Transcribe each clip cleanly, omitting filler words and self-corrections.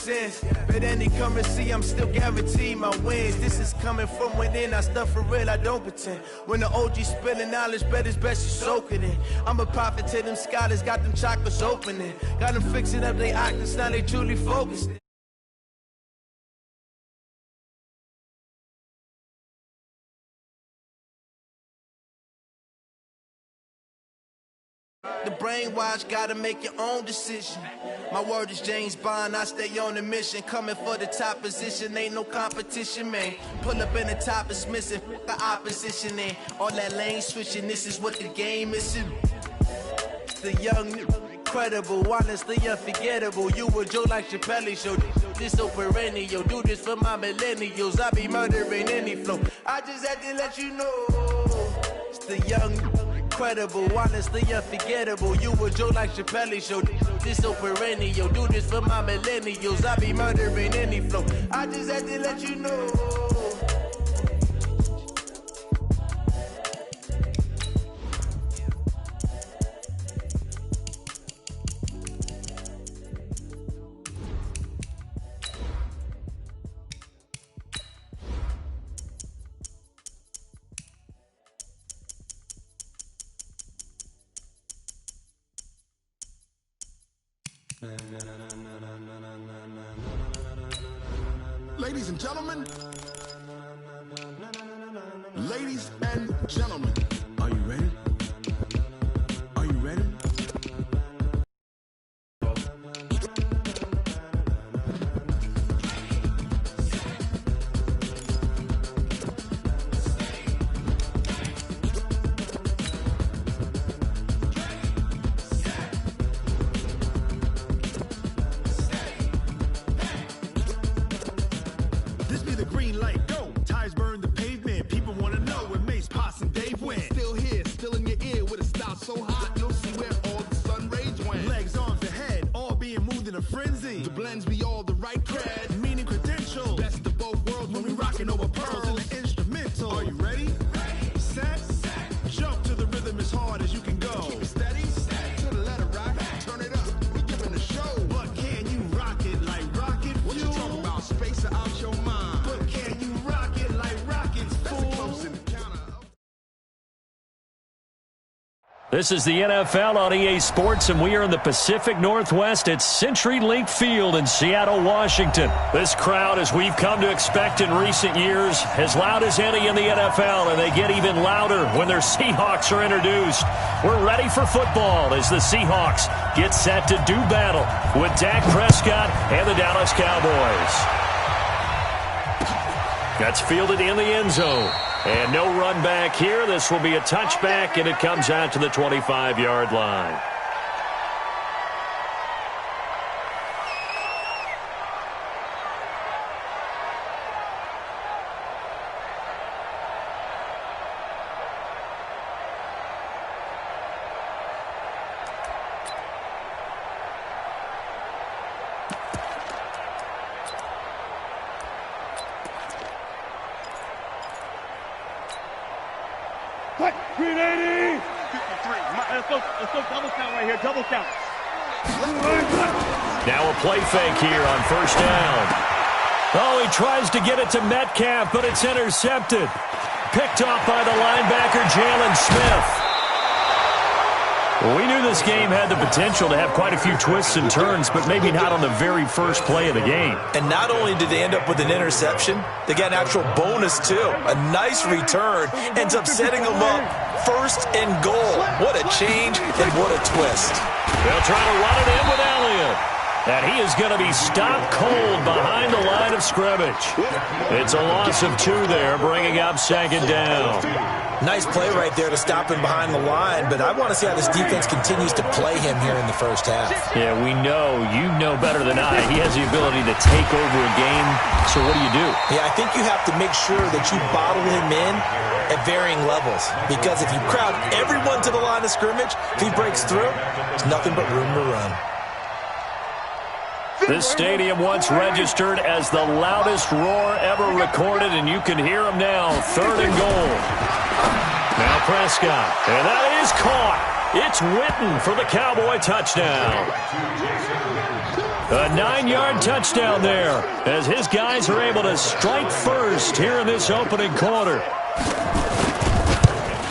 sense. Bet any currency, I'm still guaranteed my wins. This is coming from within, I stuff for real, I don't pretend. When the OG spilling knowledge, bet it's best you soak it in. I'm a prophet to them scholars, got them chakras opening. Got them fixing up their octaves, now they truly focused. The brainwash, gotta make your own decision. My word is James Bond, I stay on the mission. Coming for the top position, ain't no competition, man. Pull up in the top is missing, the opposition in. All that lane switching, this is what the game is. The young, incredible, honestly unforgettable. You were Joe like Chappelle show. This so perennial, do this for my millennials. I be murdering any flow. I just had to let you know. It's the young, incredible, honestly unforgettable. You were Joe like Chappelle show. This so perennial, do this for my millennials. I be murdering any flow. I just had to let you know. Ladies and gentlemen, ladies and gentlemen, are you ready? Are you ready? This is the NFL on EA Sports, and we are in the Pacific Northwest at CenturyLink Field in Seattle, Washington. This crowd, as we've come to expect in recent years, as loud as any in the NFL, and they get even louder when their Seahawks are introduced. We're ready for football as the Seahawks get set to do battle with Dak Prescott and the Dallas Cowboys. That's fielded in the end zone. And no run back here. This will be a touchback, and it comes out to the 25-yard line. .380. 53. Let's go double count right here. Double count. Now a play fake here on first down. Oh, he tries to get it to Metcalf, but it's intercepted. Picked off by the linebacker, Jalen Smith. Well, we knew this game had the potential to have quite a few twists and turns, but maybe not on the very first play of the game. And not only did they end up with an interception, they got an actual bonus, too. A nice return ends up setting them up first and goal. What a change and what a twist. They'll try to run it in with Elliott. And he is going to be stopped cold behind the line of scrimmage. It's a loss of 2 there, bringing up second down. Nice play right there to stop him behind the line, but I want to see how this defense continues to play him here in the first half. Yeah, we know. You know better than I. He has the ability to take over a game, so what do? Yeah, I think you have to make sure that you bottle him in at varying levels, because if you crowd everyone to the line of scrimmage, if he breaks through, there's nothing but room to run. This stadium once registered as the loudest roar ever recorded, and you can hear him now. 3rd and goal. Now Prescott, and that is caught. It's Witten for the Cowboy touchdown. A 9-yard touchdown there as his guys are able to strike first here in this opening quarter.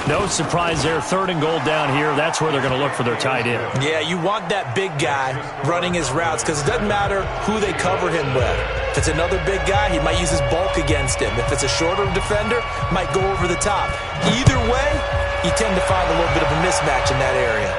No surprise there, 3rd and goal down here. That's where they're going to look for their tight end. Yeah, you want that big guy running his routes because it doesn't matter who they cover him with. If it's another big guy, he might use his bulk against him. If it's a shorter defender, might go over the top. Either way, you tend to find a little bit of a mismatch in that area.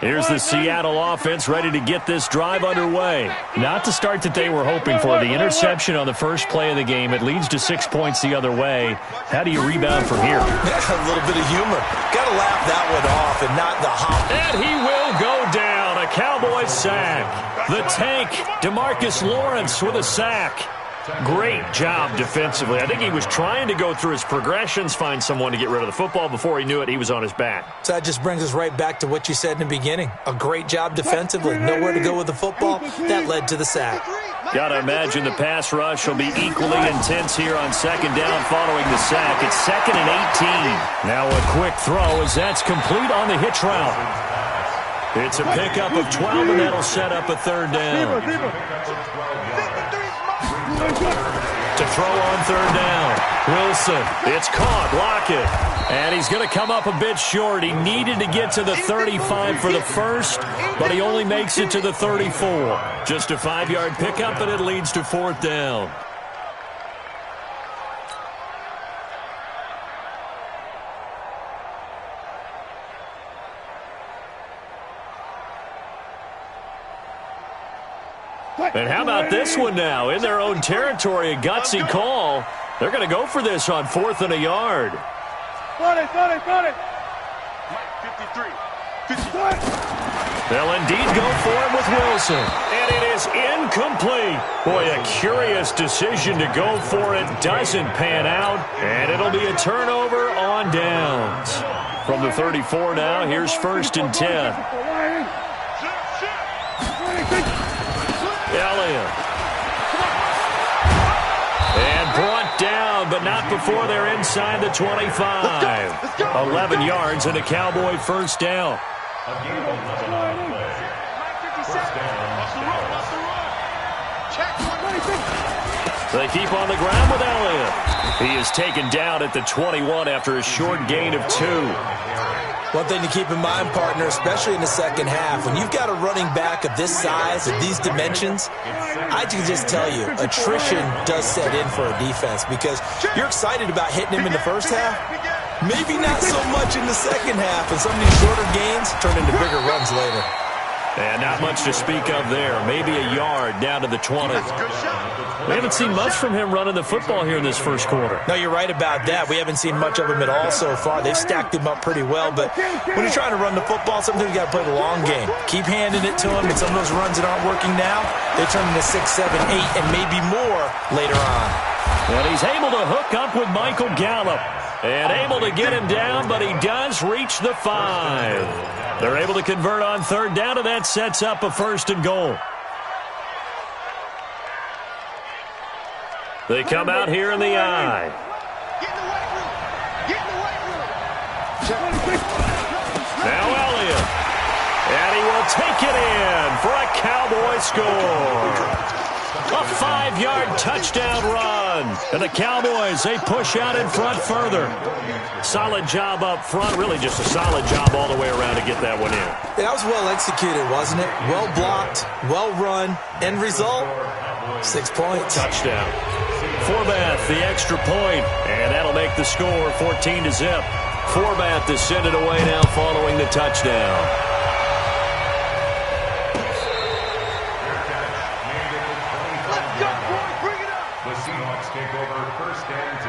Here's the Seattle offense ready to get this drive underway. Not the start that they were hoping for. The interception on the first play of the game. It leads to 6 points the other way. How do you rebound from here? A little bit of humor. Got to laugh that one off and not the hop. And he will go down. A Cowboys sack. The tank, DeMarcus Lawrence with a sack. Great job defensively. I think he was trying to go through his progressions, find someone to get rid of the football. Before he knew it, he was on his back. So that just brings us right back to what you said in the beginning. A great job defensively. Nowhere to go with the football. That led to the sack. Got to imagine the pass rush will be equally intense here on 2nd down following the sack. It's 2nd and 18. Now a quick throw as that's complete on the hitch route. It's a pickup of 12, and that'll set up a 3rd down. To throw on 3rd down. Wilson, it's caught. Lockett. And he's going to come up a bit short. He needed to get to the 35 for the first, but he only makes it to the 34. Just a 5-yard pickup, and it leads to 4th down. And how about this one now? In their own territory, a gutsy call. They're going to go for this on 4th and a yard. Got it. 53. They'll indeed go for it with Wilson. And it is incomplete. Boy, a curious decision to go for it. Doesn't pan out. And it'll be a turnover on downs. From the 34 now, here's 1st and 10. Elliott. And brought down, but not before they're inside the 25. 11 yards and a Cowboy 1st down. They keep on the ground with Elliott. He is taken down at the 21 after a short gain of 2. One thing to keep in mind, partner, especially in the second half, when you've got a running back of this size, of these dimensions, I can just tell you, attrition does set in for a defense because you're excited about hitting him in the first half. Maybe not so much in the second half, and some of these shorter gains turn into bigger runs later. And not much to speak of there. Maybe a yard down to the 20. We haven't seen much from him running the football here in this first quarter. No, you're right about that. We haven't seen much of him at all so far. They've stacked him up pretty well, but when you're trying to run the football, sometimes you got to play the long game. Keep handing it to him, and some of those runs that aren't working now, they turn into 6, 7, 8, and maybe more later on. And he's able to hook up with Michael Gallup. And able to get him down, but he does reach the 5. They're able to convert on 3rd down, and that sets up a 1st and goal. They come out here in the I. Now Elliott. And he will take it in for a Cowboy score. A 5-yard touchdown run. And the Cowboys, they push out in front further. Solid job up front. Really just a solid job all the way around to get that one in. That was well executed, wasn't it? Well blocked, well run. End result, 6 points. Touchdown. Forbath, the extra point. And that'll make the score 14-0. Forbath to send it away now following the touchdown. Take over 1st and 10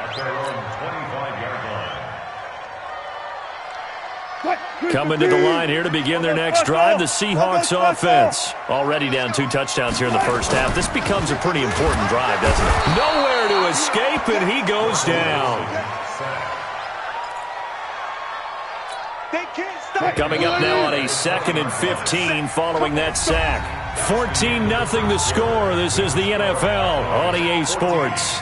at their own 25-yard line. Coming to the line here to begin their next drive, the Seahawks offense. Already down 2 touchdowns here in the first half. This becomes a pretty important drive, doesn't it? Nowhere to escape, and he goes down. Coming up now on a 2nd and 15 following that sack. 14-0 the score. This is the NFL on EA Sports.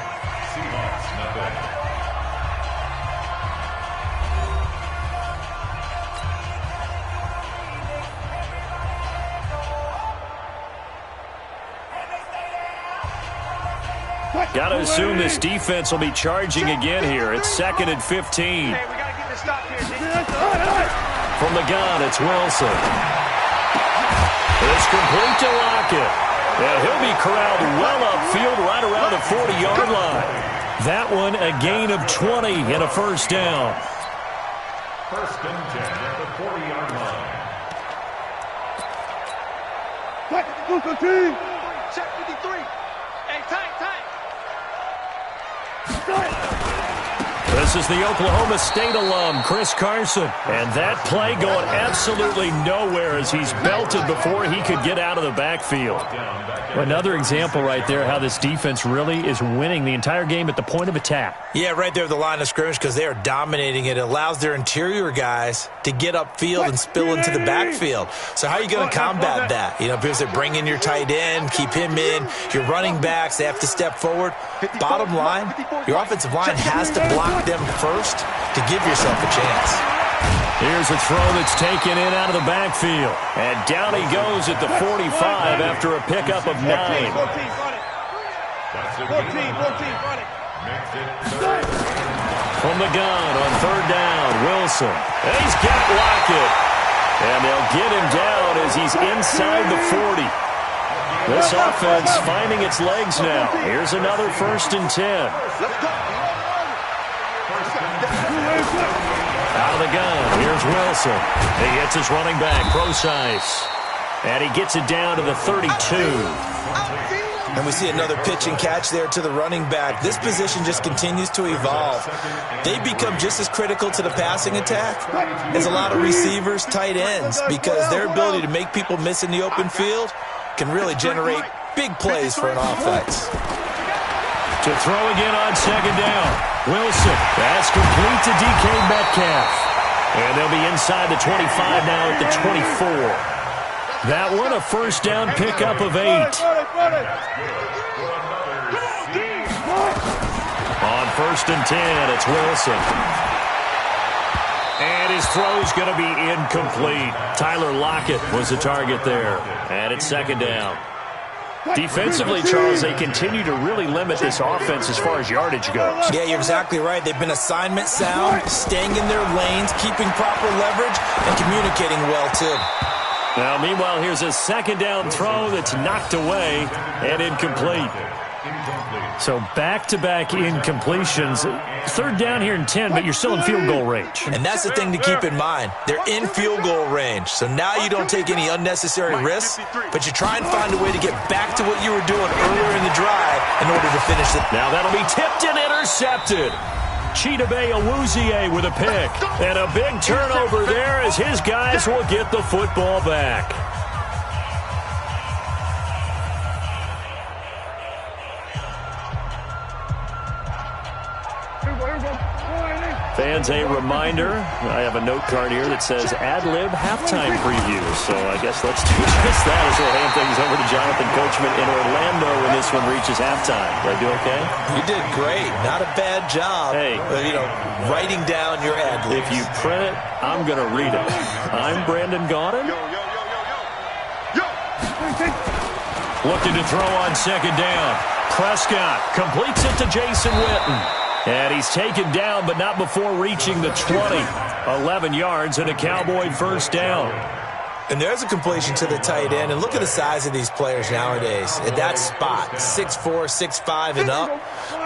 Got to assume this defense will be charging again here. It's 2nd and 15. From the gun, it's Wilson. It's complete to Lockett. And he'll be corralled well upfield right around the 40-yard line. That one a gain of 20 and a first down. 1st and 10 at the 40-yard line. Check 53. Hey, tight. This is the Oklahoma State alum, Chris Carson. And that play going absolutely nowhere as he's belted before he could get out of the backfield. Another example right there how this defense really is winning the entire game at the point of attack. Yeah, right there at the line of scrimmage because they are dominating it. It allows their interior guys to get upfield and spill into the backfield. So how are you going to combat that? You know, because they bring in your tight end, keep him in. Your running backs, they have to step forward. Bottom line, your offensive line has to block them first to give yourself a chance. Here's a throw that's taken in out of the backfield. And down he goes at the 45 after a pickup of 9. From the gun on 3rd down, Wilson. And he's got Lockett. And they'll get him down as he's inside the 40. This offense finding its legs now. Here's another 1st and 10. Out of the gun, here's Wilson. He hits his running back, Procise. And he gets it down to the 32. And we see another pitch and catch there to the running back. This position just continues to evolve. They become just as critical to the passing attack as a lot of receivers, tight ends, because their ability to make people miss in the open field can really generate big plays for an offense. To throw again on 2nd down. Wilson, that's complete to DK Metcalf. And they'll be inside the 25 now at the 24. That one a 1st down pickup of 8. On 1st and 10, it's Wilson. And his throw's going to be incomplete. Tyler Lockett was the target there. And it's 2nd down. Defensively, Charles, they continue to really limit this offense as far as yardage goes. Yeah, you're exactly right. They've been assignment sound, staying in their lanes, keeping proper leverage, and communicating well, too. Now, meanwhile, here's a 2nd down throw that's knocked away and incomplete. So back-to-back incompletions. 3rd down here and 10, but you're still in field goal range. And that's the thing to keep in mind. They're in field goal range. So now you don't take any unnecessary risks, but you try and find a way to get back to what you were doing earlier in the drive in order to finish it. Now that'll be tipped and intercepted. Chidobe Awuzie with a pick. And a big turnover there as his guys will get the football back. Fans, a reminder, I have a note card here that says ad-lib halftime preview. So I guess let's do just that as we'll hand things over to Jonathan Coachman in Orlando when this one reaches halftime. Did I do okay? You did great. Not a bad job. Hey. Writing down your ad-libs. If you print it, I'm going to read it. I'm Brandon Gaudin. Looking to throw on 2nd down. Prescott completes it to Jason Witten. And he's taken down, but not before reaching the 20. 11 yards and a Cowboy 1st down. And there's a completion to the tight end. And look at the size of these players nowadays. At that spot, 6'4", 6'5", and up.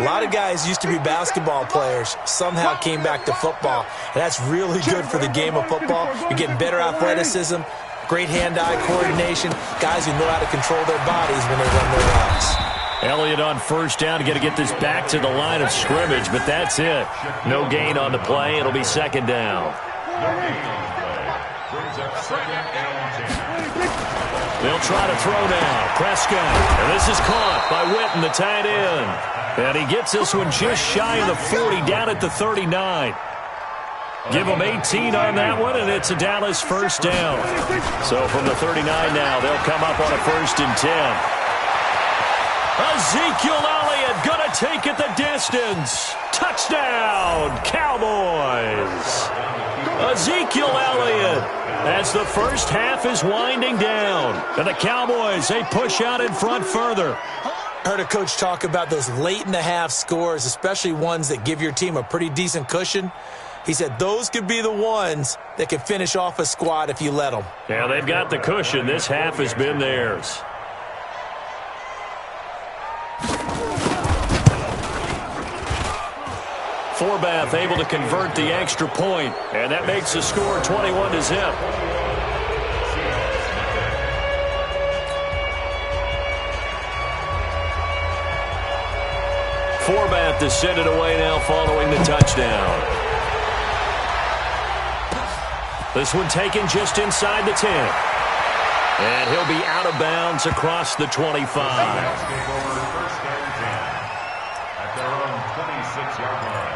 A lot of guys used to be basketball players, somehow came back to football. And that's really good for the game of football. You're getting better athleticism, great hand-eye coordination, guys who know how to control their bodies when they run their routes. Elliott on 1st down to get this back to the line of scrimmage, but that's it. No gain on the play. It'll be 2nd down. They'll try to throw now. Prescott. And this is caught by Witten, the tight end. And he gets this one just shy of the 40, down at the 39. Give them 18 on that one, and it's a Dallas first down. So from the 39 now, they'll come up on a 1st and 10. Ezekiel Elliott going to take it the distance. Touchdown, Cowboys. Ezekiel Elliott, as the first half is winding down. And the Cowboys, they push out in front further. I heard a coach talk about those late-in-the-half scores, especially ones that give your team a pretty decent cushion. He said those could be the ones that can finish off a squad if you let them. Yeah, they've got the cushion. This half has been theirs. Forbath able to convert the extra point, and that makes the score 21-0. Forbath to send it away now following the touchdown. This one taken just inside the 10. And he'll be out of bounds across the 25. First and 10 at their own 26-yard line.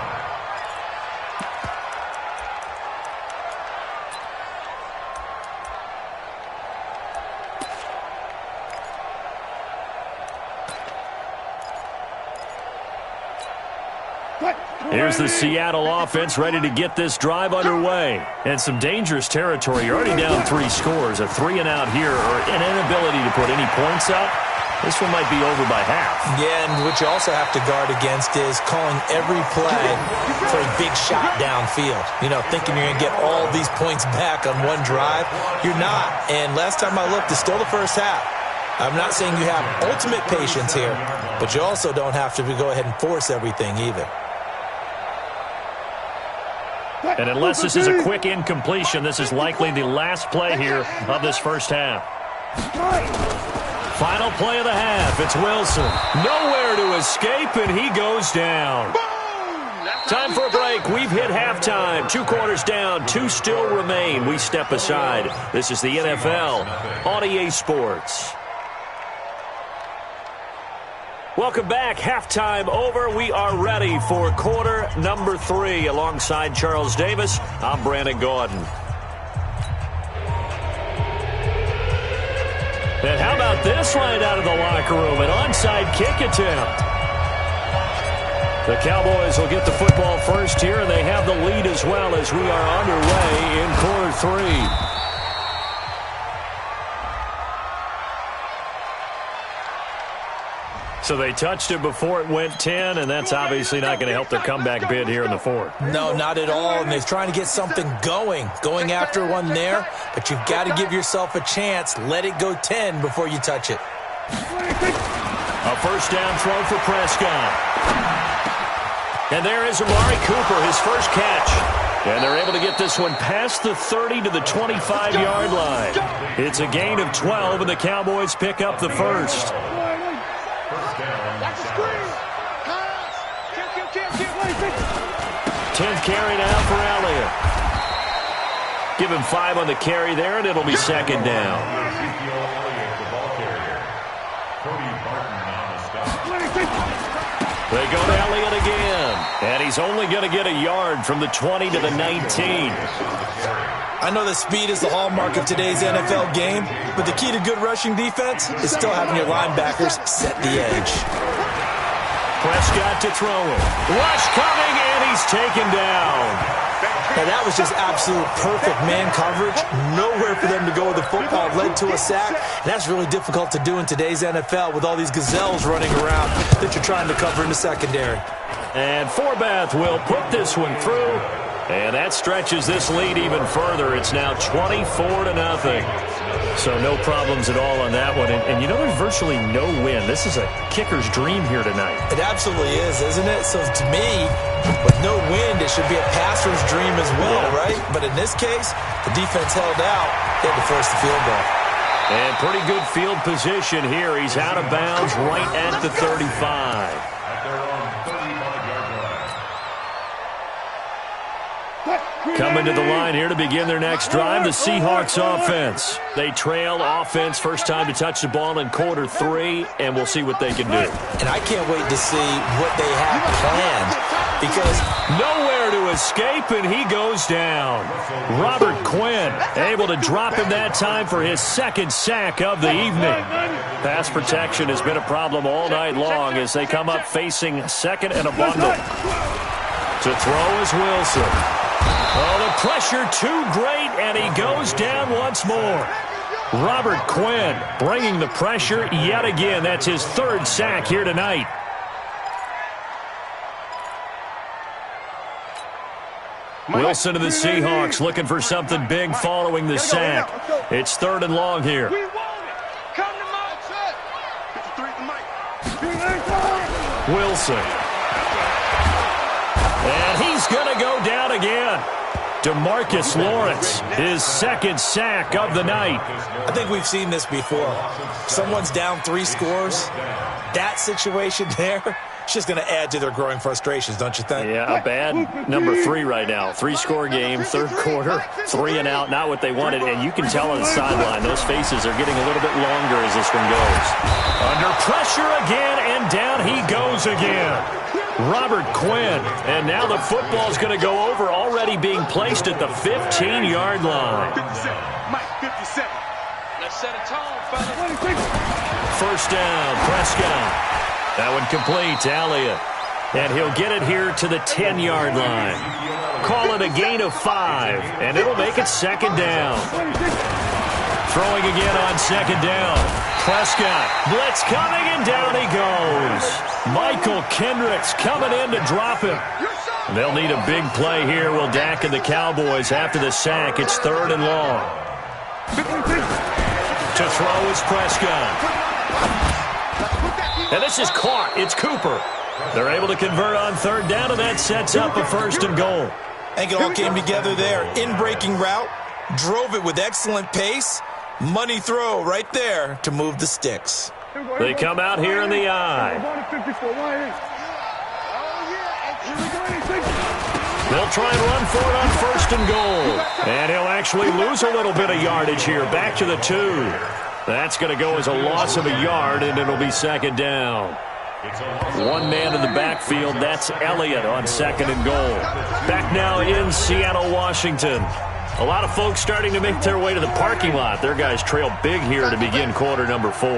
Here's the Seattle offense ready to get this drive underway. And some dangerous territory. You're already down 3 scores. A 3-and-out here, or an inability to put any points up. This one might be over by half. Yeah, and what you also have to guard against is calling every play for a big shot downfield. You know, thinking you're going to get all these points back on one drive. You're not. And last time I looked, it's still the first half. I'm not saying you have ultimate patience here, but you also don't have to go ahead and force everything either. And unless this is a quick incompletion, this is likely the last play here of this first half. Final play of the half. It's Wilson. Nowhere to escape, and he goes down. Time for a break. We've hit halftime. 2 quarters down. 2 still remain. We step aside. This is the NFL on EA Sports. Welcome back. Halftime over. We are ready for quarter number 3. Alongside Charles Davis, I'm Brandon Gordon. And how about this right out of the locker room? An onside kick attempt. The Cowboys will get the football first here, and they have the lead as well as we are underway in quarter 3. So they touched it before it went 10, and that's obviously not going to help their comeback bid here in the 4th. No, not at all, and they're trying to get something going after one there, but you've got to give yourself a chance. Let it go 10 before you touch it. A first down throw for Prescott. And there is Amari Cooper, his first catch. And they're able to get this one past the 30 to the 25-yard line. It's a gain of 12, and the Cowboys pick up the first. 10th carry now for Elliott. Give him 5 on the carry there, and it'll be second down. They go to Elliott again, and he's only going to get a yard from the 20 to the 19. I know that speed is the hallmark of today's NFL game, but the key to good rushing defense is still having your linebackers set the edge. Prescott to throw it. Rush coming, and he's taken down. Now that was just absolute perfect man coverage. Nowhere for them to go with the football. Led to a sack. And that's really difficult to do in today's NFL with all these gazelles running around that you're trying to cover in the secondary. And Forbath will put this one through. And that stretches this lead even further. It's now 24-0. So no problems at all on that one. And you know there's virtually no win. This is a kicker's dream here tonight. It absolutely is, isn't it? So to me, with no wind, it should be a passer's dream as well, right? But in this case, the defense held out. They had to force the field goal. And pretty good field position here. He's out of bounds right at the 35. At their own 35-yard line. Coming to the line here to begin their next drive, the Seahawks offense. They trail offense first time to touch the ball in quarter 3, and we'll see what they can do. And I can't wait to see what they have planned because nowhere to escape, and he goes down. Robert Quinn able to drop him that time for his second sack of the evening. Pass protection has been a problem all night long as they come up facing second and a bundle. To throw is Wilson. Oh, the pressure too great, and he goes down once more. Robert Quinn bringing the pressure yet again. That's his third sack here tonight. Wilson to the Seahawks looking for something big following the sack. It's 3rd and long here. Wilson. And he's going to go down again. DeMarcus Lawrence, his second sack of the night. I think we've seen this before. Someone's down 3 scores. That situation there, it's just going to add to their growing frustrations, don't you think? Yeah, a bad number 3 right now. 3-score game, 3rd quarter, 3 and out, not what they wanted. And you can tell on the sideline, those faces are getting a little bit longer as this one goes. Under pressure again, and down he goes again. Robert Quinn, and now the football's going to go over, already being placed at the 15-yard line. 57. Mike, 57. Let's set a tone, fellas. First down, Prescott. That one complete to Elliott. And he'll get it here to the 10-yard line. Call it a gain of 5, and it'll make it 2nd down. Throwing again on 2nd down. Prescott, blitz coming, and down he goes. Michael Kendricks coming in to drop him. They'll need a big play here, will Dak and the Cowboys after the sack. It's 3rd and long. To throw is Prescott. And this is caught. It's Cooper. They're able to convert on 3rd down, and that sets up a 1st and goal. I think it all came together there. In-breaking route, drove it with excellent pace. Money throw right there to move the sticks. They come out here in the eye. They'll try and run for it on 1st and goal. And he'll actually lose a little bit of yardage here. Back to the 2. That's going to go as a loss of a yard, and it'll be 2nd down. One man in the backfield. That's Elliott on 2nd and goal. Back now in Seattle, Washington. A lot of folks starting to make their way to the parking lot. Their guys trail big here to begin quarter number 4.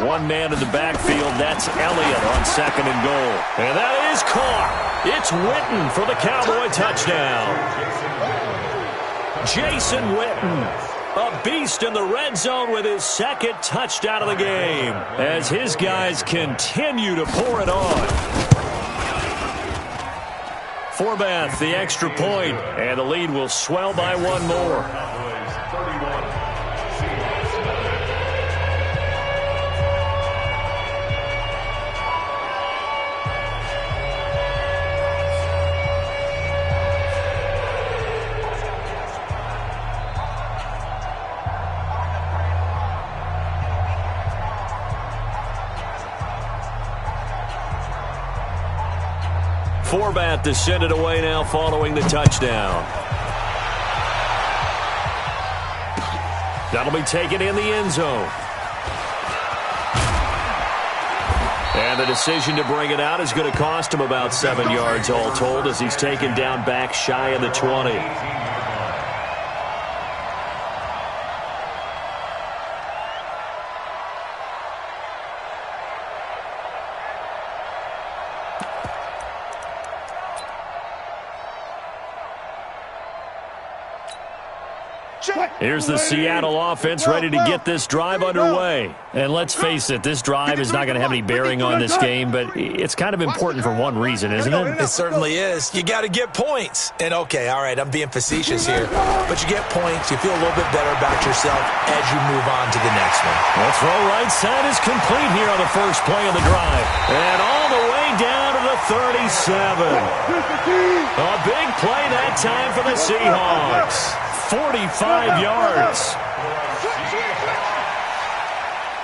One man in the backfield. That's Elliott on 2nd and goal. And that is caught. It's Witten for the Cowboy touchdown. Jason Witten, a beast in the red zone with his 2nd touchdown of the game as his guys continue to pour it on. Forbath, the extra point, and the lead will swell by 1 more. Forbath to send it away now following the touchdown. That'll be taken in the end zone. And the decision to bring it out is going to cost him about 7 yards all told as he's taken down back shy of the 20. Here's the Seattle offense ready to get this drive underway. And let's face it, this drive is not going to have any bearing on this game, but it's kind of important for one reason, isn't it? It certainly is. You got to get points. And, okay, all right, I'm being facetious here. But you get points, you feel a little bit better about yourself as you move on to the next one. The throw right side is complete here on the first play of the drive. And all the way down to the 37. A big play that time for the Seahawks. 45 yards.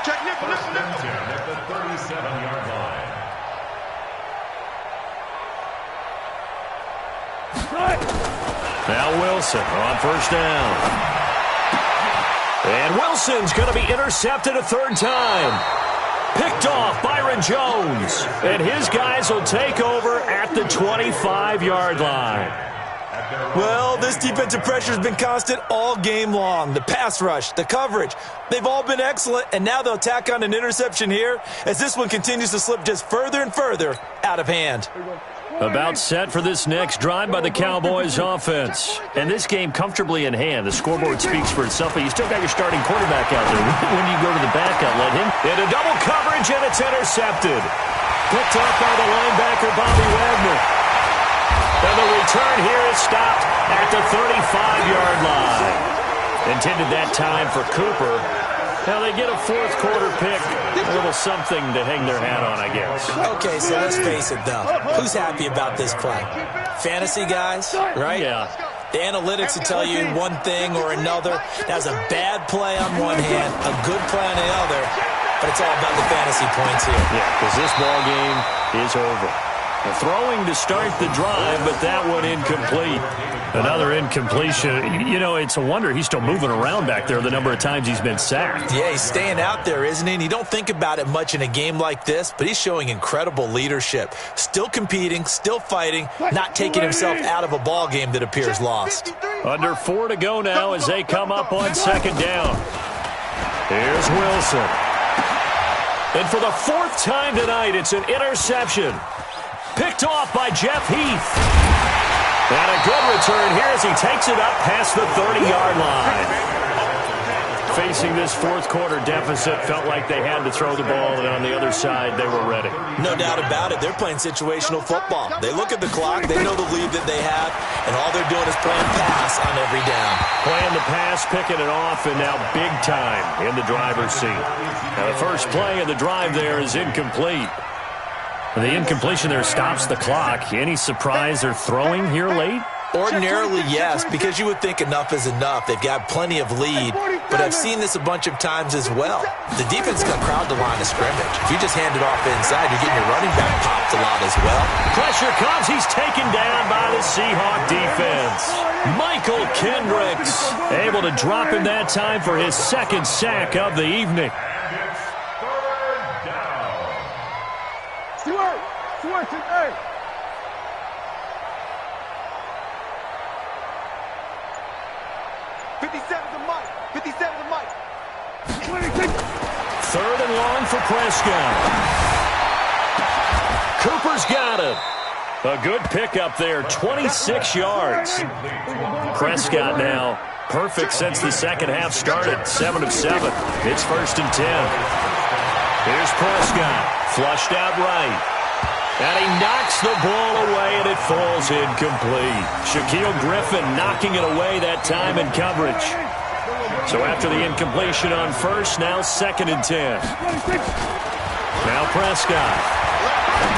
At the 37-yard line. Now Wilson on first down. And Wilson's going to be intercepted a third time. Picked off Byron Jones. And his guys will take over at the 25-yard line. Well, this defensive pressure has been constant all game long. The pass rush, the coverage, they've all been excellent, and now they'll tack on an interception here as this one continues to slip just further and further out of hand. About set for this next drive by the Cowboys offense. And this game comfortably in hand. The scoreboard speaks for itself, but you still got your starting quarterback out there. When you go to the back outlet, him into double coverage, and it's intercepted. Picked up by the linebacker, Bobby Wagner. And the return here is stopped at the 35-yard line. Intended that time for Cooper. Now they get a fourth quarter pick. A little something to hang their hat on, I guess. Okay, so let's face it, though. Who's happy about this play? Fantasy guys, right? Yeah. The analytics will tell you one thing or another. That's a bad play on one hand, a good play on the other, but it's all about the fantasy points here. Yeah, because this ball game is over. The throwing to start the drive, but that one incomplete. Another incompletion. You know, it's a wonder he's still moving around back there the number of times he's been sacked. Yeah, he's staying out there, isn't he? And you don't think about it much in a game like this, but he's showing incredible leadership. Still competing, still fighting, not taking himself out of a ball game that appears lost. Under 4 to go now as they come up on second down. Here's Wilson. And for the fourth time tonight, it's an interception. Picked off by Jeff Heath. And a good return here as he takes it up past the 30-yard line. Facing this fourth quarter deficit, felt like they had to throw the ball, and on the other side, they were ready. No doubt about it. They're playing situational football. They look at the clock, they know the lead that they have, and all they're doing is playing pass on every down. Playing the pass, picking it off, and now big time in the driver's seat. Now the first play of the drive there is incomplete. The incompletion there stops the clock. Any surprise they're throwing here late? Ordinarily, yes, because you would think enough is enough. They've got plenty of lead, but I've seen this a bunch of times as well. The defense is going to crowd the line of scrimmage. If you just hand it off inside, you're getting your running back popped a lot as well. Pressure comes. He's taken down by the Seahawk defense. Michael Kendricks able to drop him that time for his second sack of the evening. Hey. 57 to Mike. 57 to Mike. Third and long for Prescott. Cooper's got it. A good pickup there, 26 yards. Prescott now perfect since the second half started, 7 of 7. It's 1st and 10. Here's Prescott, flushed out right. And he knocks the ball away, and it falls incomplete. Shaquille Griffin knocking it away that time in coverage. So after the incompletion on first, now 2nd and 10. Now Prescott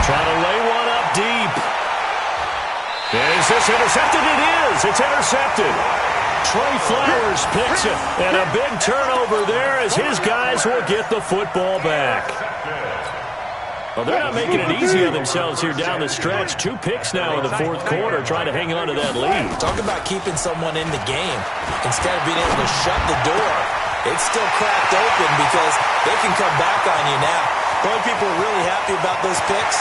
trying to lay one up deep. Is this intercepted? It is. It's intercepted. Trey Flowers picks it. And a big turnover there as his guys will get the football back. Well, they're not making it easy on themselves here down the stretch. 2 picks now in the fourth quarter, trying to hang on to that lead. Talk about keeping someone in the game. Instead of being able to shut the door, it's still cracked open because they can come back on you now. The only people who are really happy about those picks,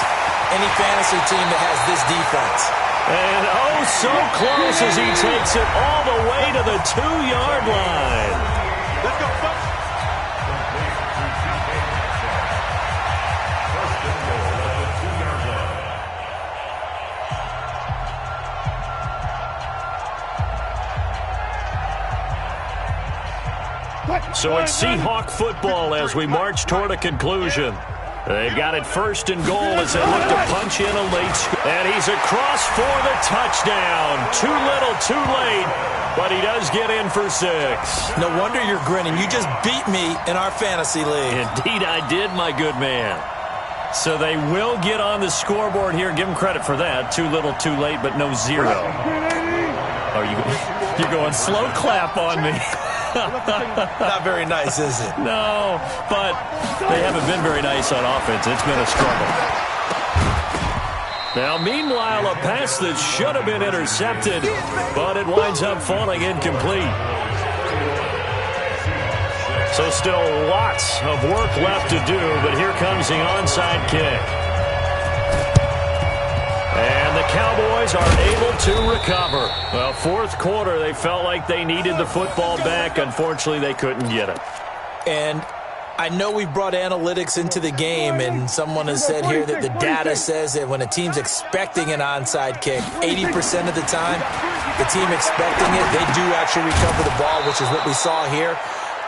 any fantasy team that has this defense. And oh, so close as he takes it all the way to the 2-yard line. Let's go, folks. So it's Seahawk football as we march toward a conclusion. They've got it 1st and goal as they look to punch in a late score. And he's across for the touchdown. Too little, too late, but he does get in for 6. No wonder you're grinning. You just beat me in our fantasy league. Indeed I did, my good man. So they will get on the scoreboard here. Give them credit for that. Too little, too late, but no 0. Are you're going slow clap on me. Not very nice, is it? No, but they haven't been very nice on offense. It's been a struggle. Now, meanwhile, a pass that should have been intercepted, but it winds up falling incomplete. So still lots of work left to do, but here comes the onside kick. And the Cowboys are able to recover. Well, fourth quarter, they felt like they needed the football back. Unfortunately, they couldn't get it. And I know we brought analytics into the game, and someone has said here that the data says that when a team's expecting an onside kick, 80% of the time, the team expecting it, they do actually recover the ball, which is what we saw here.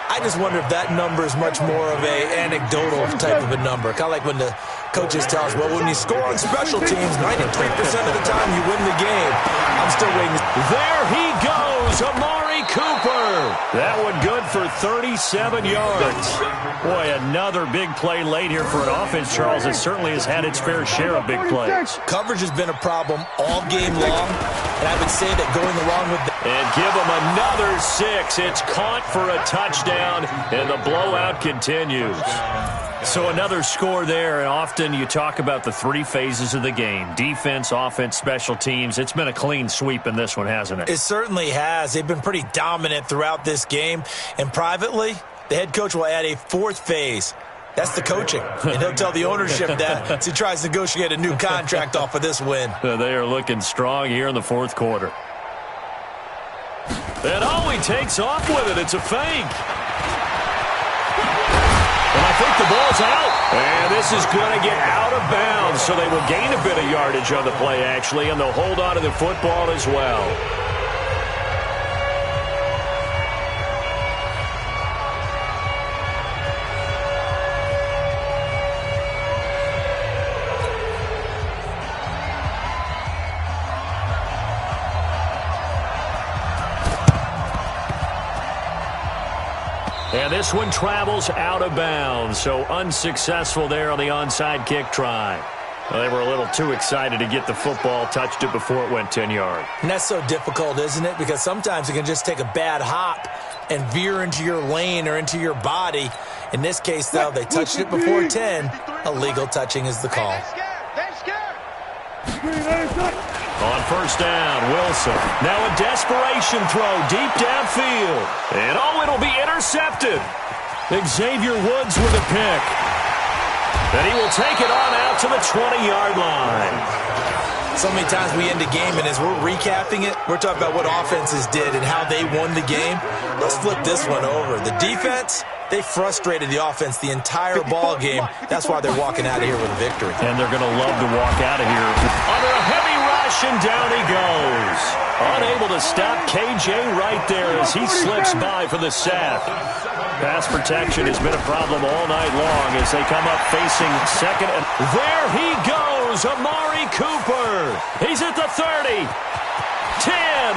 I just wonder if that number is much more of an anecdotal type of a number. Kind of like when the coaches tell us, well, when you score on special teams, 93% of the time you win the game. I'm still waiting. There he goes, Amari Cooper. That one good for 37 yards. Boy, another big play late here for an offense, Charles, that certainly has had its fair share of big plays. Coverage has been a problem all game long, and I would say that going along with And give him another 6. It's caught for a touchdown, and the blowout continues. So another score there, and often you talk about the three phases of the game. Defense, offense, special teams. It's been a clean sweep in this one, hasn't it? It certainly has. They've been pretty dominant throughout this game. And privately, the head coach will add a fourth phase. That's the coaching. And he'll tell the ownership that as he tries to negotiate a new contract off of this win. They are looking strong here in the fourth quarter. And he takes off with it. It's a fake. And I think the ball's out. And this is going to get out of bounds, so they will gain a bit of yardage on the play, actually, and they'll hold on to the football as well. And this one travels out of bounds, so unsuccessful there on the onside kick try. Well, they were a little too excited to get the football, touched it before it went 10 yards. And that's so difficult, isn't it? Because sometimes it can just take a bad hop and veer into your lane or into your body. In this case, though, they touched it before 10. Illegal touching is the call. On first down, Wilson. Now a desperation throw deep downfield. And it'll be intercepted. Xavier Woods with a pick. And he will take it on out to the 20-yard line. So many times we end a game, and as we're recapping it, we're talking about what offenses did and how they won the game. Let's flip this one over. The defense, they frustrated the offense the entire ball game. That's why they're walking out of here with a victory. And they're going to love to walk out of here under a heavy rush, and down he goes. Unable to stop KJ right there as he slips by for the sack. Pass protection has been a problem all night long as they come up facing second. And there he goes, Amari Cooper. He's at the 30, 10.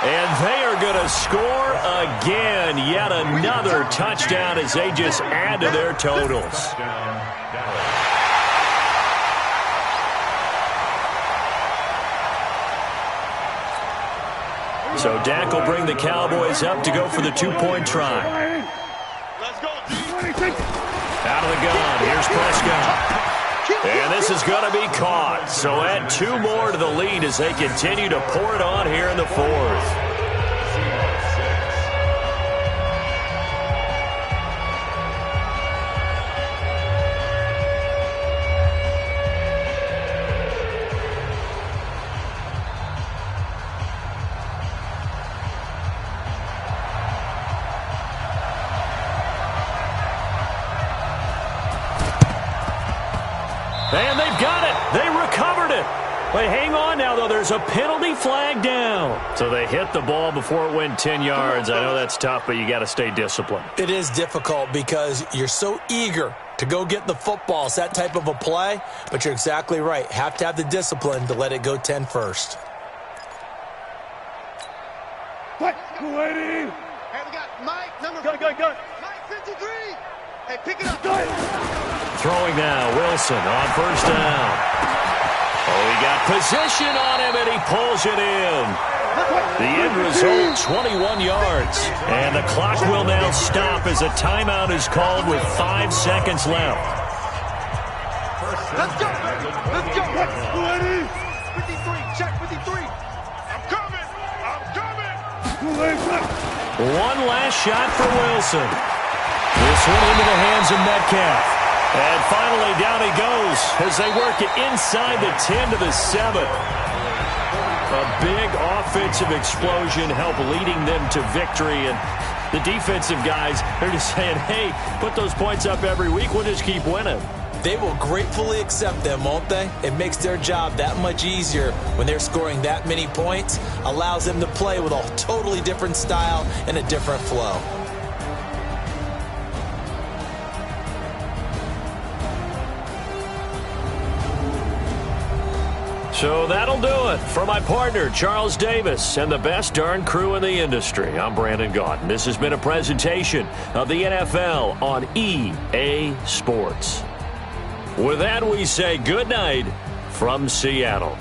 And they are going to score again. Yet another touchdown as they just add to their totals. So Dak will bring the Cowboys up to go for the two-point try. Out of the gun. Here's Prescott. And this is going to be caught. So add 2 more to the lead as they continue to pour it on here in the fourth. And they've got it. They recovered it. But hang on now, though. There's a penalty flag down. So they hit the ball before it went 10 yards. I know that's tough, but you got to stay disciplined. It is difficult because you're so eager to go get the football. It's that type of a play, but you're exactly right. Have to have the discipline to let it go 10 first. What? Waiting. Hey, we got Mike, number Go. Mike 53. Hey, pick it up. Throwing now, Wilson on first down. Oh, he got position on him, and he pulls it in. The end result, 21 yards. And the clock will now stop as a timeout is called with 5 seconds left. Let's go. One last shot for Wilson. This one into the hands of Metcalf. And finally down he goes as they work it inside the 10 to the 7. A big offensive explosion helped leading them to victory. And the defensive guys, they're just saying, hey, put those points up every week. We'll just keep winning. They will gratefully accept them, won't they? It makes their job that much easier when they're scoring that many points. Allows them to play with a totally different style and a different flow. So that'll do it. For my partner, Charles Davis, and the best darn crew in the industry, I'm Brandon Gaudin. This has been a presentation of the NFL on EA Sports. With that, we say good night from Seattle.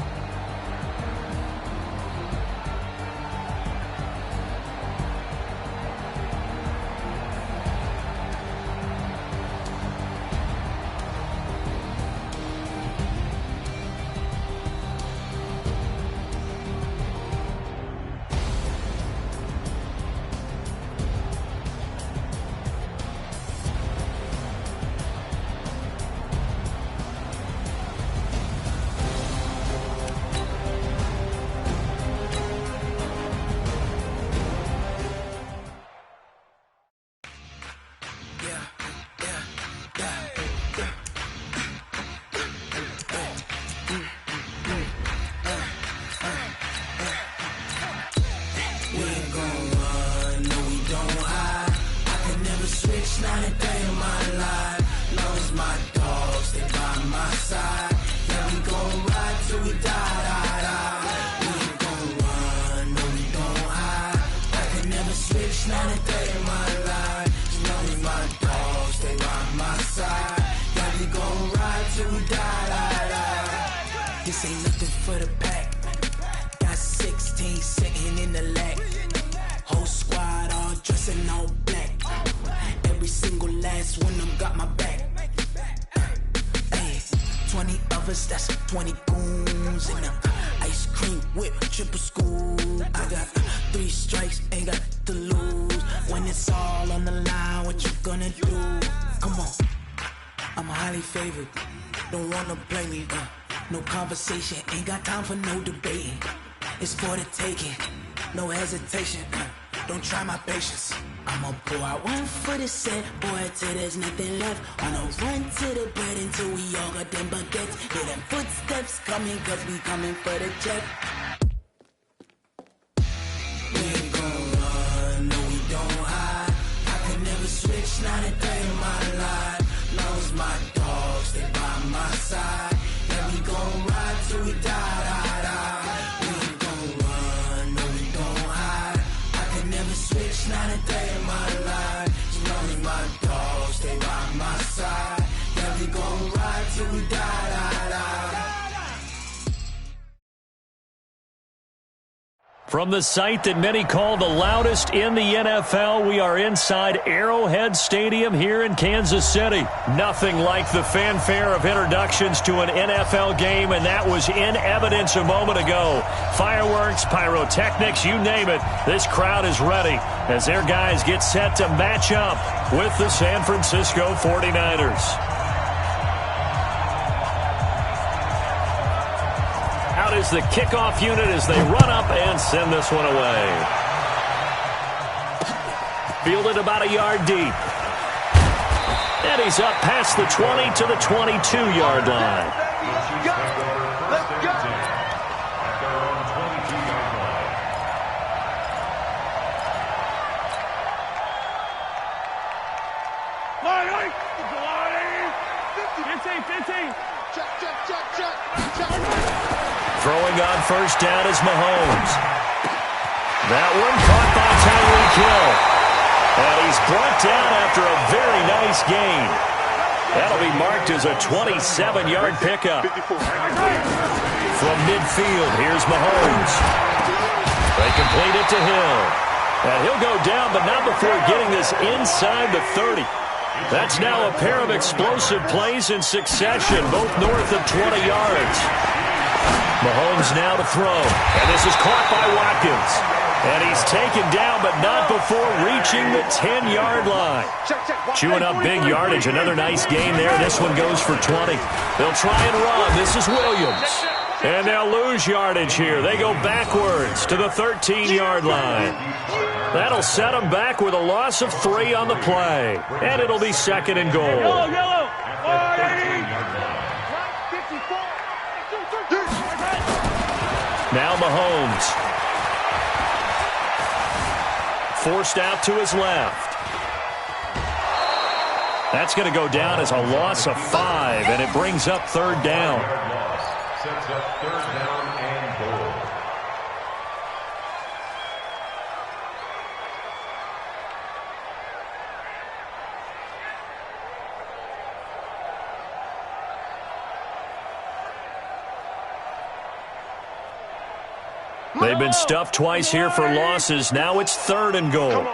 This ain't nothing for the pack. Got 16 sitting in the lag. Whole squad all dressing all black. Every single last one of them got my back. Hey, 20 of us, that's 20 goons in them. Ice cream whip, triple scoop. I got 3 strikes, ain't got to lose. When it's all on the line, what you gonna do? Come on, I'm highly favored. Don't wanna play me, no conversation, ain't got time for no debating. It's for the taking, no hesitation. Don't try my patience. I'ma pour out one for the set, boy, till there's nothing left. Wanna run to the bread until we all got them baguettes. Hear them footsteps coming, cause we coming for the check. We ain't gon' run, no we don't hide. I could never switch, not a day in my life. Long as my dogs stay by my side. Yeah, we gon' ride till we die, die, die. We ain't gon' run, no we don't hide. I could never switch, not a day in my life. As long as my dogs stay by my side. Yeah, we gon' ride till we die, die, die. From the site that many call the loudest in the NFL, we are inside Arrowhead Stadium here in Kansas City. Nothing like the fanfare of introductions to an NFL game, and that was in evidence a moment ago. Fireworks, pyrotechnics, you name it. This crowd is ready as their guys get set to match up with the San Francisco 49ers. Out is the kickoff unit as they run up and send this one away. Fielded about a yard deep. And he's up past the 20 to the 22-yard line. Let's go. Line, 15. Check. Throwing on first down is Mahomes. That one caught by Tyreek Hill. And he's brought down after a very nice gain. That'll be marked as a 27-yard pickup. From midfield, here's Mahomes. They complete it to Hill. And he'll go down, but not before getting this inside the 30. That's now a pair of explosive plays in succession, both north of 20 yards. Mahomes now to throw, and this is caught by Watkins. And he's taken down, but not before reaching the 10-yard line. Chewing up big yardage. Another nice gain there. This one goes for 20. They'll try and run. This is Williams. And they'll lose yardage here. They go backwards to the 13-yard line. That'll set them back with a loss of 3 on the play. And it'll be second and goal. Yellow. Now Mahomes. Forced out to his left. That's going to go down as a loss of 5, and it brings up third down. Sets up third down and goal. They've been stuffed twice here for losses. Now it's third and goal.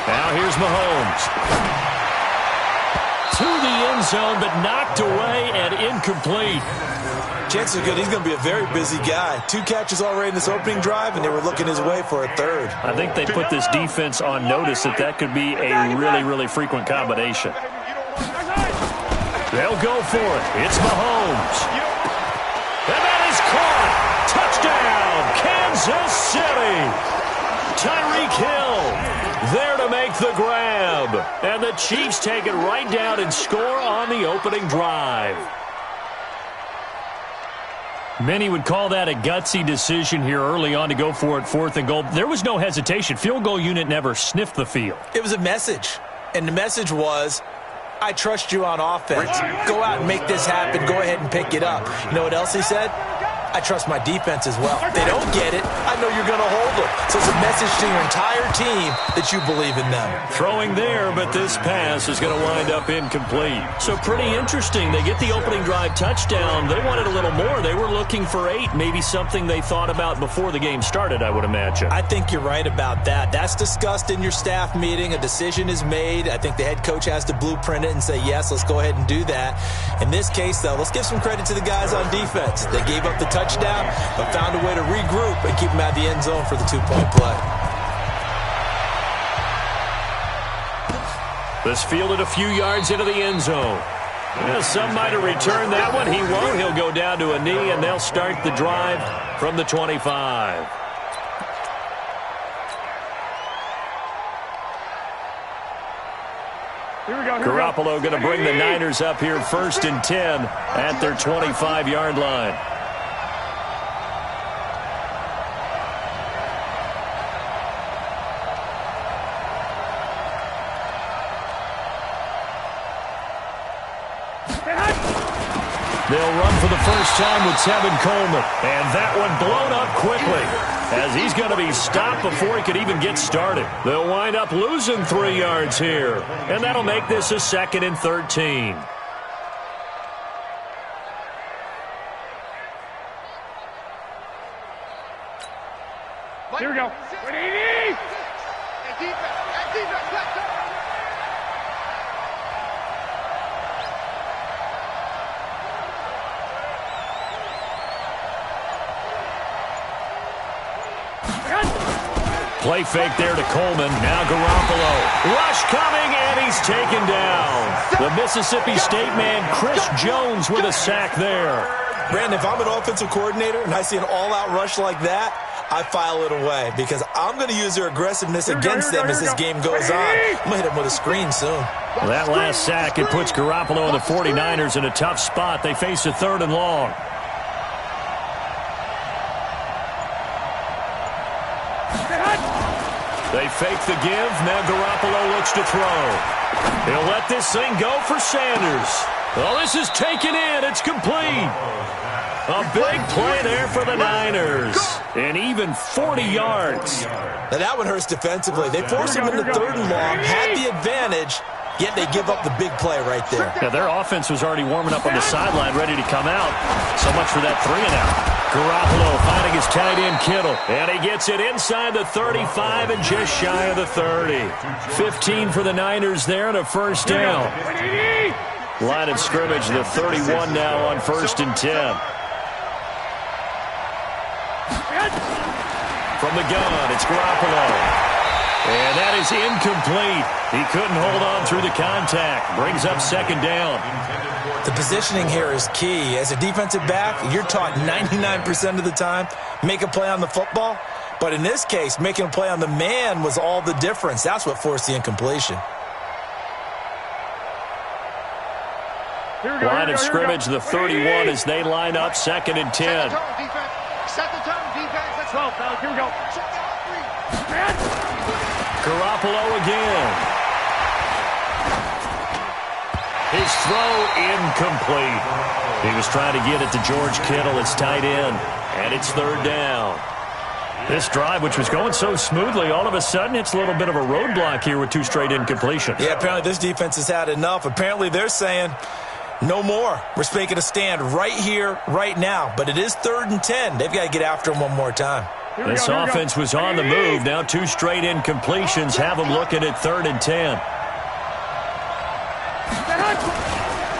Now here's Mahomes. To the end zone, but knocked away and incomplete. Chances are good he's going to be a very busy guy. 2 catches already in this opening drive, and they were looking his way for a third. I think they put this defense on notice that could be a really, really frequent combination. They'll go for it. It's Mahomes. And that is caught. Touchdown, Kansas City. Tyreek Hill there to make the grab. And the Chiefs take it right down and score on the opening drive. Many would call that a gutsy decision here early on to go for it, 4th and goal. There was no hesitation. Field goal unit never sniffed the field. It was a message, and the message was, I trust you on offense. Go out and make this happen. Go ahead and pick it up. You know what else he said? I trust my defense as well. If they don't get it, I know you're going to hold them. So it's a message to your entire team that you believe in them. Throwing there, but this pass is going to wind up incomplete. So pretty interesting. They get the opening drive touchdown. They wanted a little more. They were looking for 8, maybe something they thought about before the game started, I would imagine. I think you're right about that. That's discussed in your staff meeting. A decision is made. I think the head coach has to blueprint it and say, yes, let's go ahead and do that. In this case, though, let's give some credit to the guys on defense. They gave up the touchdown, but found a way to regroup and keep them at the end zone for the 2-point play. This fielded a few yards into the end zone. Well, some might have returned that one. He won't. He'll go down to a knee, and they'll start the drive from the 25. Garoppolo going to bring the Niners up here 1st and 10 at their 25-yard line. They'll run for the first time with Tevin Coleman. And that one blown up quickly as he's going to be stopped before he could even get started. They'll wind up losing 3 yards here. And that'll make this a 2nd and 13. Here we go. Play fake there to Coleman. Now Garoppolo. Rush coming, and he's taken down. The Mississippi State man, Chris Jones, with a sack there. Brandon, if I'm an offensive coordinator and I see an all-out rush like that, I file it away because I'm going to use their aggressiveness against them as this game goes on. I'm going to hit them with a screen soon. Well, that last sack, it puts Garoppolo and the 49ers in a tough spot. They face a 3rd and long. They fake the give. Now Garoppolo looks to throw. He'll let this thing go for Sanders. Well, this is taken in. It's complete. A big play there for the Niners. And even 40 yards. Now that one hurts defensively. They forced him into 3rd and long, had the advantage, yet they give up the big play right there. Yeah, their offense was already warming up on the sideline, ready to come out. So much for that 3-and-out. Garoppolo finding his tight end Kittle. And he gets it inside the 35 and just shy of the 30. 15 for the Niners there and a first down. Line of scrimmage, the 31 now on 1st and 10. From the gun, it's Garoppolo. And that is incomplete. He couldn't hold on through the contact. Brings up second down. The positioning here is key. As a defensive back, you're taught 99% of the time, make a play on the football. But in this case, making a play on the man was all the difference. That's what forced the incompletion. Line of scrimmage, the 31 as they line up, 2nd and 10. Set the tone, defense. Let's go, fellas. Here we go. Garoppolo again. His throw incomplete. He was trying to get it to George Kittle, its tight end, and it's 3rd down. This drive, which was going so smoothly, all of a sudden it's a little bit of a roadblock here with 2 straight incompletions. Yeah, apparently this defense has had enough. Apparently they're saying, no more. We're making a stand right here, right now. But it is 3rd and 10. They've got to get after him one more time. This offense was on the move. Now 2 straight incompletions have them looking at 3rd and 10.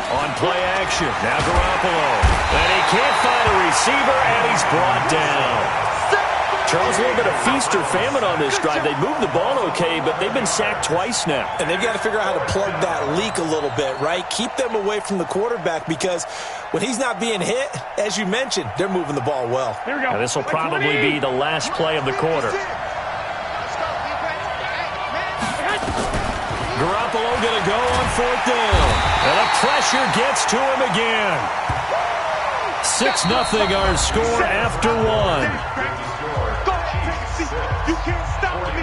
On play action, now Garoppolo. And he can't find a receiver, and he's brought down. Charles, a little bit of feast or famine on this drive. They moved the ball okay, but they've been sacked twice now. And they've got to figure out how to plug that leak a little bit, right? Keep them away from the quarterback because when he's not being hit, as you mentioned, they're moving the ball well. Here we go. This will probably be the last play of the quarter. Garoppolo going to go on 4th down. And the pressure gets to him again. 6-0 our score after 1. You can't stop me.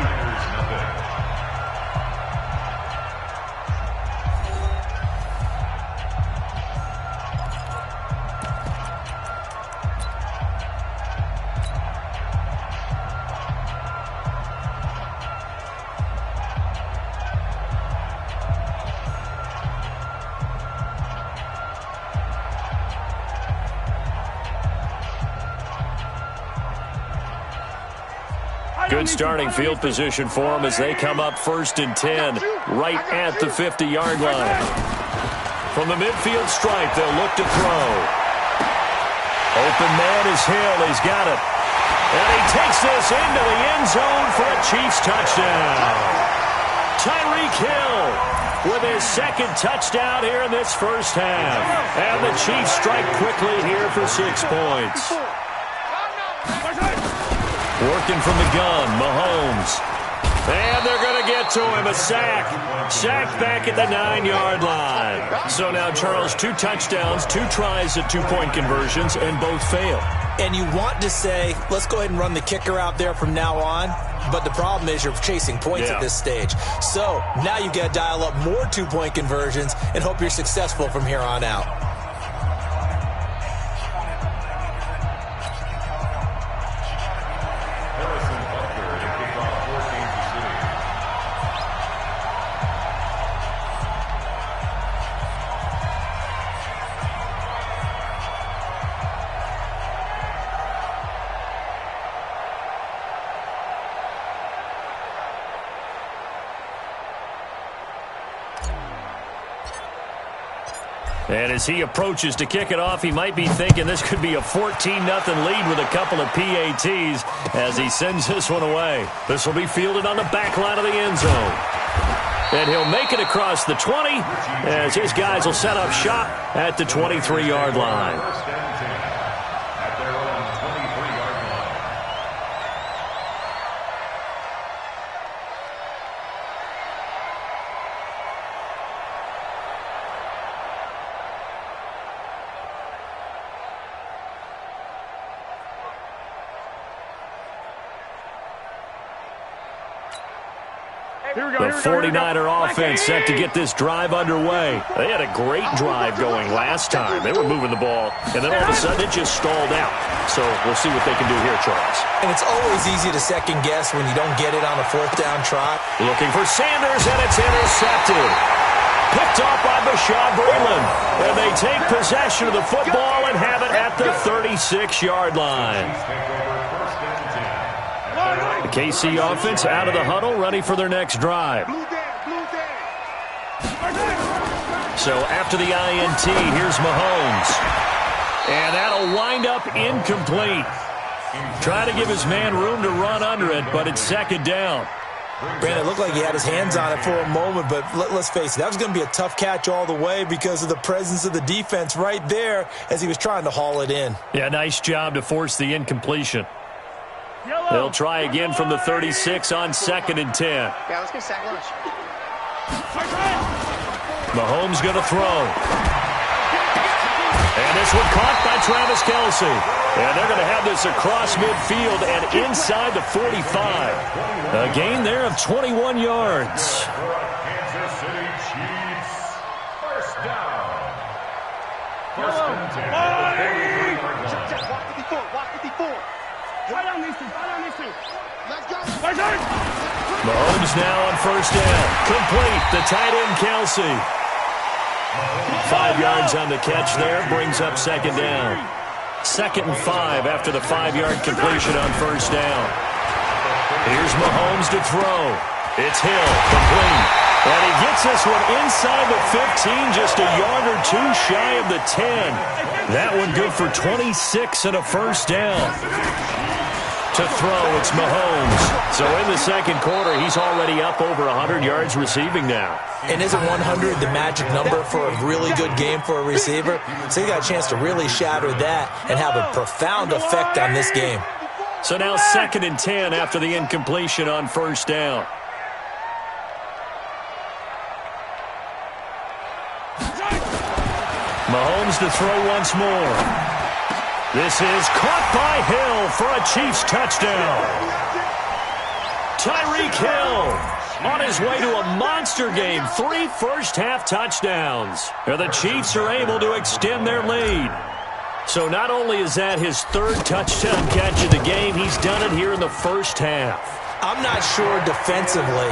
Good starting field position for them as they come up 1st and 10, right at the 50-yard line. From the midfield stripe, they'll look to throw. Open man is Hill. He's got it. And he takes this into the end zone for a Chiefs touchdown. Tyreek Hill with his 2nd touchdown here in this first half. And the Chiefs strike quickly here for 6 points. Working from the gun, Mahomes. And they're going to get to him, a sack. Sacked back at the 9-yard line. So now, Charles, 2 touchdowns, 2 tries at 2-point conversions, and both fail. And you want to say, let's go ahead and run the kicker out there from now on. But the problem is you're chasing points at this stage. So now you've got to dial up more 2-point conversions and hope you're successful from here on out. And as he approaches to kick it off, he might be thinking this could be a 14-0 lead with a couple of PATs as he sends this one away. This will be fielded on the back line of the end zone. And he'll make it across the 20 as his guys will set up shop at the 23-yard line. At their own 23-yard line. The 49er offense set to get this drive underway. They had a great drive going last time. They were moving the ball, and then all of a sudden it just stalled out. So we'll see what they can do here, Charles. And it's always easy to second guess when you don't get it on a 4th down try. Looking for Sanders, and it's intercepted. Picked off by Bashaud Breeland. And they take possession of the football and have it at the 36-yard line. The KC offense out of the huddle, ready for their next drive. So after the INT, here's Mahomes. And that'll wind up incomplete. Try to give his man room to run under it, but it's second down. Brandon, it looked like he had his hands on it for a moment, but let's face it, that was going to be a tough catch all the way because of the presence of the defense right there as he was trying to haul it in. Yeah, nice job to force the incompletion. They'll try again from the 36 on 2nd and 10. Yeah, let's get sack lunch. Mahomes going to throw. And this one caught by Travis Kelce. And they're going to have this across midfield and inside the 45. A gain there of 21 yards. Kansas City Chiefs. First down. First and 10. Walk 54, walk 54. Right on these two, right on these two. Let's go. Mahomes now on first down. Complete. The tight end, Kelce. 5 yards on the catch there. Brings up second down. 2nd and 5 after the 5-yard completion on first down. Here's Mahomes to throw. It's Hill. Complete. And he gets this one inside the 15, just a yard or two shy of the 10. That one good for 26 and a first down. To throw, it's Mahomes. So in the second quarter, he's already up over 100 yards receiving now. And isn't 100 the magic number for a really good game for a receiver? So he got a chance to really shatter that and have a profound effect on this game. So now 2nd and 10 after the incompletion on first down. Mahomes to throw once more. This is caught by Hill for a Chiefs touchdown. Tyreek Hill on his way to a monster game. 3 first-half touchdowns. And the Chiefs are able to extend their lead. So not only is that his 3rd touchdown catch of the game, he's done it here in the first half. I'm not sure defensively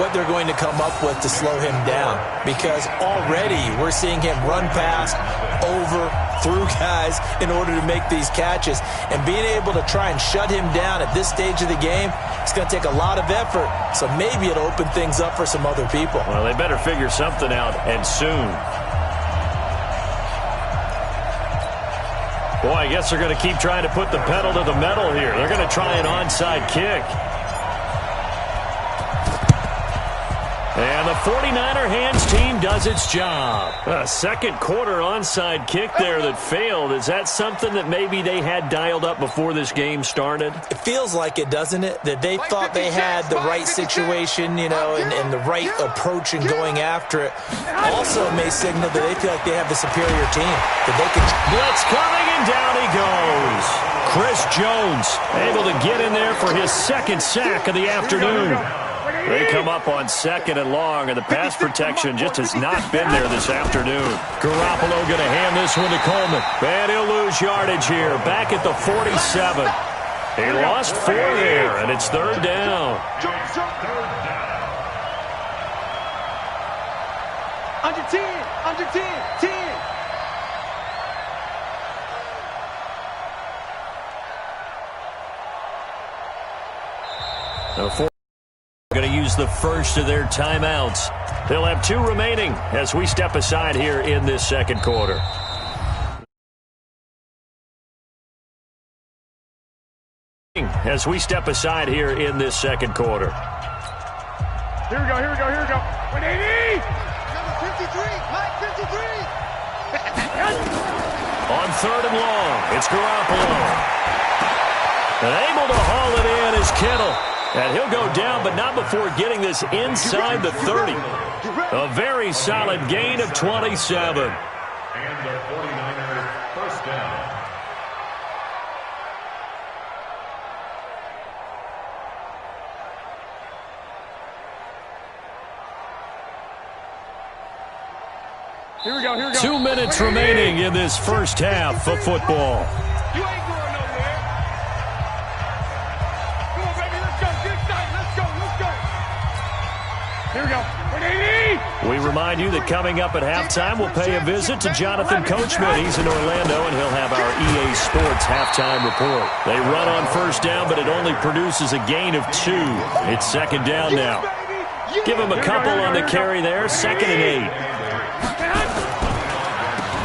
what they're going to come up with to slow him down because already we're seeing him run past, over, through guys in order to make these catches. And being able to try and shut him down at this stage of the game, it's going to take a lot of effort. So maybe it'll open things up for some other people. Well, they better figure something out, and soon. Boy, I guess they're going to keep trying to put the pedal to the metal here. They're going to try an onside kick. And the 49er hands team does its job. A second quarter onside kick there that failed. Is that something that maybe they had dialed up before this game started? It feels like it, doesn't it? That they thought they had the right situation, you know, and the right approach in going after it. Also may signal that they feel like they have the superior team. That they can... Blitz coming, and down he goes. Chris Jones able to get in there for his 2nd sack of the afternoon. They come up on 2nd and long, and the pass protection just has not been there this afternoon. Garoppolo going to hand this one to Coleman. And he'll lose yardage here, back at the 47. He lost 4 there, and it's 3rd down. Under 10, under 10, 10. The 4 going to use the first of their timeouts. They'll have 2 remaining as we step aside here in this second quarter. As we step aside here in this second quarter. Here we go, here we go, here we go. 180! Number 53, Mike 53. On 3rd and long, it's Garoppolo. And able to haul it in is Kittle. And he'll go down, but not before getting this inside the 30. A very solid gain of 27. And the 49ers first down. Here we go, here we go. 2 minutes remaining in this first half of football. You ain't going nowhere. Come on, baby, let's go. Get excited. Let's go, let's go. Here we go. 180! We remind you that coming up at halftime, we'll pay a visit to Jonathan Coachman. He's in Orlando, and he'll have our EA Sports halftime report. They run on first down, but it only produces a gain of 2. It's second down now. Give him a couple on the carry there. 2nd and 8.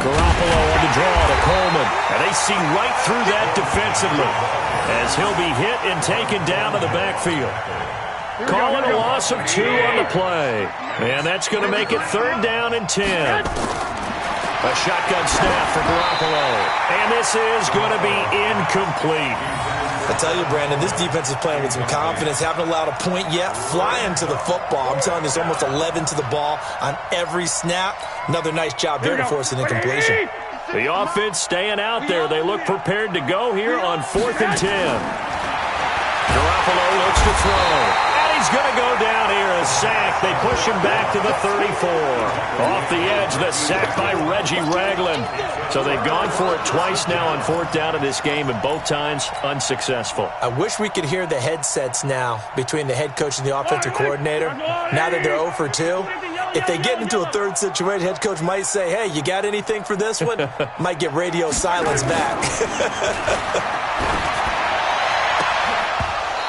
Garoppolo on the draw to Coleman. And they see right through that defensively as he'll be hit and taken down to the backfield. Calling a loss of 2 on the play. And that's going to make it 3rd down and 10. A shotgun snap for Garoppolo. And this is going to be incomplete. I tell you, Brandon, this defense is playing with some confidence. Haven't allowed a point yet. Flying to the football. I'm telling you, it's almost 11 to the ball on every snap. Another nice job there to force an incompletion. The offense staying out there. They look prepared to go here on 4th and 10. Garoppolo looks to throw. He's going to go down here, a sack. They push him back to the 34. Off the edge, the sack by Reggie Ragland. So they've gone for it twice now on 4th down in this game, and both times unsuccessful. I wish we could hear the headsets now between the head coach and the offensive coordinator. Now that they're 0 for 2, if they get into a third situation, head coach might say, hey, you got anything for this one? Might get radio silence back.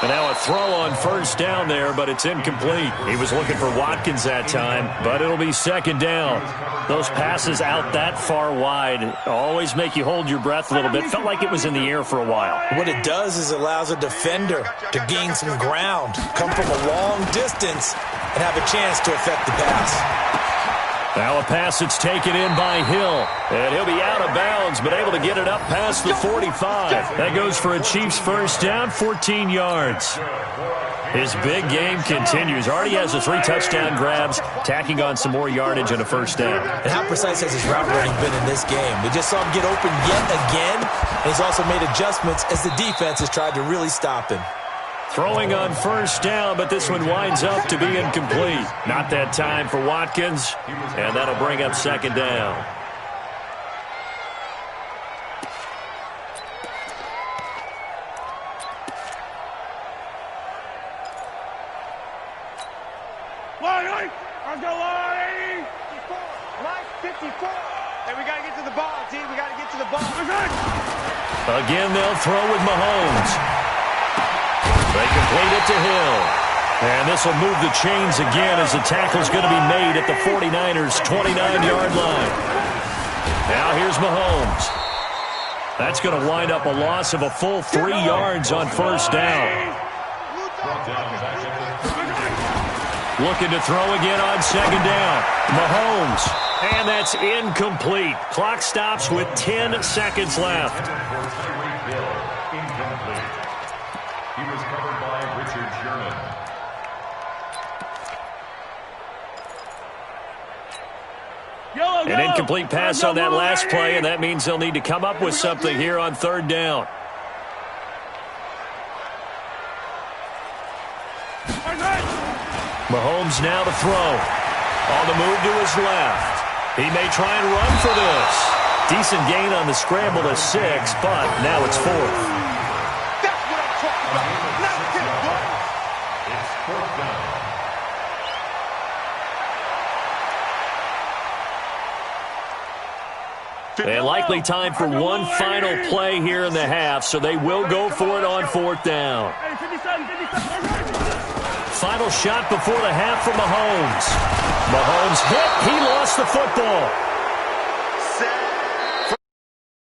And now a throw on 1st down there, but it's incomplete. He was looking for Watkins that time, but it'll be 2nd down. Those passes out that far wide always make you hold your breath a little bit. Felt like it was in the air for a while. What it does is it allows a defender to gain some ground, come from a long distance, and have a chance to affect the pass. Now a pass that's taken in by Hill. And he'll be out of bounds, but able to get it up past the 45. That goes for a Chiefs 1st down, 14 yards. His big game continues. Already has the 3 touchdown grabs, tacking on some more yardage and a 1st down. And how precise has his route running been in this game? We just saw him get open yet again, and he's also made adjustments as the defense has tried to really stop him. Throwing on 1st down, but this one winds up to be incomplete. Not that time for Watkins, and that'll bring up 2nd down. Line 54. Hey, we got to get to the ball, team. We got to get to the ball. Again, they'll throw with Mahomes. They complete it to Hill. And this will move the chains again as the tackle's going to be made at the 49ers' 29-yard line. Now here's Mahomes. That's going to wind up a loss of a full 3 yards on 1st down. Looking to throw again on 2nd down. Mahomes. And that's incomplete. Clock stops with 10 seconds left. He was covered by Richard Sherman. An incomplete pass on that last play, and that means they'll need to come up with something here on 3rd down. Mahomes now to throw. On the move to his left. He may try and run for this. Decent gain on the scramble to 6, but now it's 4th. And likely time for one final play here in the half, so they will go for it on 4th down. Final shot before the half for Mahomes. Mahomes hit. He lost the football. Sack.